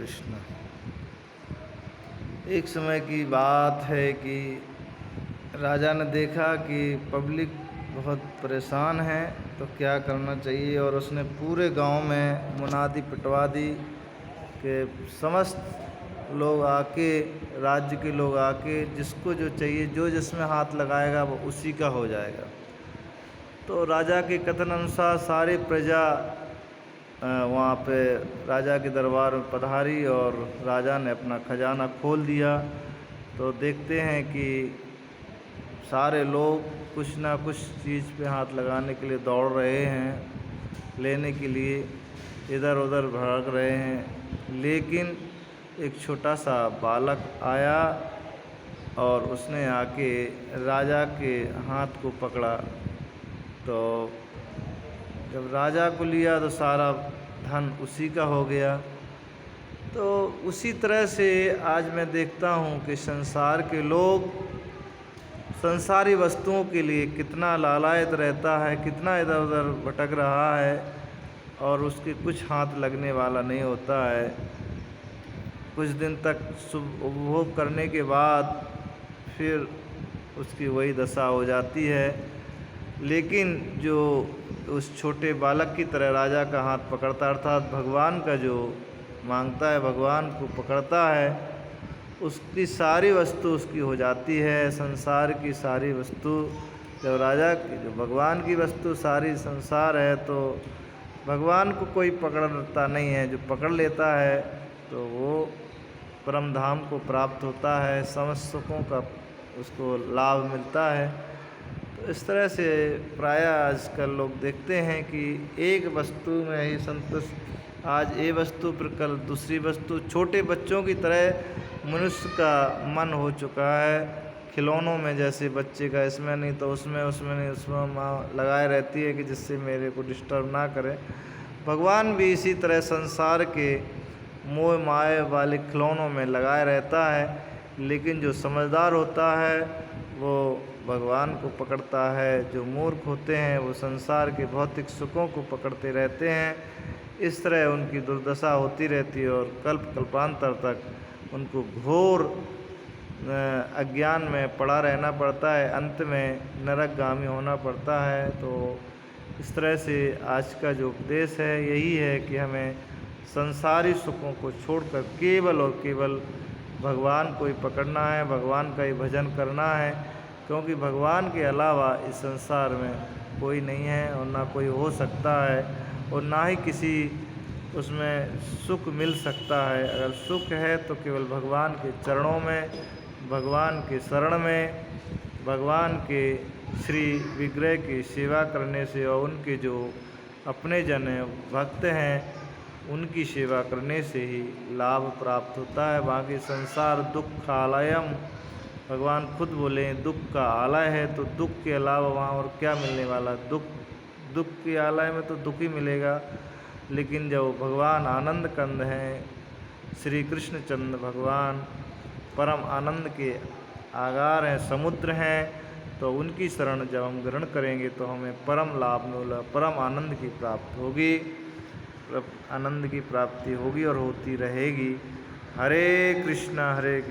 कृष्ण। एक समय की बात है कि राजा ने देखा कि पब्लिक बहुत परेशान है, तो क्या करना चाहिए, और उसने पूरे गांव में मुनादी पिटवा दी कि समस्त लोग आके, राज्य के लोग आके, जिसको जो चाहिए, जो जिसमें हाथ लगाएगा वो उसी का हो जाएगा। तो राजा के कथन अनुसार सारी प्रजा वहाँ पे राजा के दरबार में पधारी और राजा ने अपना खजाना खोल दिया। तो देखते हैं कि सारे लोग कुछ ना कुछ चीज़ पे हाथ लगाने के लिए दौड़ रहे हैं, लेने के लिए इधर उधर भड़क रहे हैं। लेकिन एक छोटा सा बालक आया और उसने आके राजा के हाथ को पकड़ा। तो जब राजा को लिया तो सारा धन उसी का हो गया। तो उसी तरह से आज मैं देखता हूँ कि संसार के लोग संसारी वस्तुओं के लिए कितना लालायित रहता है, कितना इधर उधर भटक रहा है, और उसके कुछ हाथ लगने वाला नहीं होता है। कुछ दिन तक शुभ उपभोग करने के बाद फिर उसकी वही दशा हो जाती है। लेकिन जो उस छोटे बालक की तरह राजा का हाथ पकड़ता, अर्थात भगवान का जो मांगता है, भगवान को पकड़ता है, उसकी सारी वस्तु उसकी हो जाती है। संसार की सारी वस्तु, जब राजा की, जो भगवान की वस्तु सारी संसार है, तो भगवान को कोई पकड़ता नहीं है। जो पकड़ लेता है तो वो परम धाम को प्राप्त होता है, समस्त सुखों का उसको लाभ मिलता है। तो इस तरह से प्रायः आजकल लोग देखते हैं कि एक वस्तु में ही संतुष्ट, आज ये वस्तु पर कल दूसरी वस्तु। छोटे बच्चों की तरह मनुष्य का मन हो चुका है। खिलौनों में जैसे बच्चे का इसमें नहीं तो उसमें, उसमें नहीं उसमें माँ लगाए रहती है कि जिससे मेरे को डिस्टर्ब ना करे। भगवान भी इसी तरह संसार के मोह माया वाले खिलौनों में लगाए रहता है। लेकिन जो समझदार होता है वो भगवान को पकड़ता है। जो मूर्ख होते हैं वो संसार के भौतिक सुखों को पकड़ते रहते हैं। इस तरह उनकी दुर्दशा होती रहती है और कल्प कल्पांतर तक उनको घोर अज्ञान में पड़ा रहना पड़ता है। अंत में नरकगामी होना पड़ता है। तो इस तरह से आज का जो उपदेश है यही है कि हमें संसारी सुखों को छोड़कर केवल और केवल भगवान को ही पकड़ना है, भगवान का ही भजन करना है। क्योंकि भगवान के अलावा इस संसार में कोई नहीं है और ना कोई हो सकता है, और ना ही किसी उसमें सुख मिल सकता है। अगर सुख है तो केवल भगवान के चरणों में, भगवान के शरण में, भगवान के श्री विग्रह की सेवा करने से, और उनके जो अपने जन भक्त हैं उनकी सेवा करने से ही लाभ प्राप्त होता है। बाकी संसार दुख आलयम, भगवान खुद बोले दुख का आलय है। तो दुख के अलावा वहाँ और क्या मिलने वाला। दुख के आलय में तो दुख ही मिलेगा। लेकिन जब भगवान आनंद कंद हैं, श्री कृष्णचंद्र भगवान परम आनंद के आगार हैं, समुद्र हैं, तो उनकी शरण जब हम ग्रहण करेंगे तो हमें परम लाभ मिला, परम आनंद की प्राप्ति होगी, आनंद की प्राप्ति होगी और होती रहेगी। हरे कृष्णा हरे कृष्ण।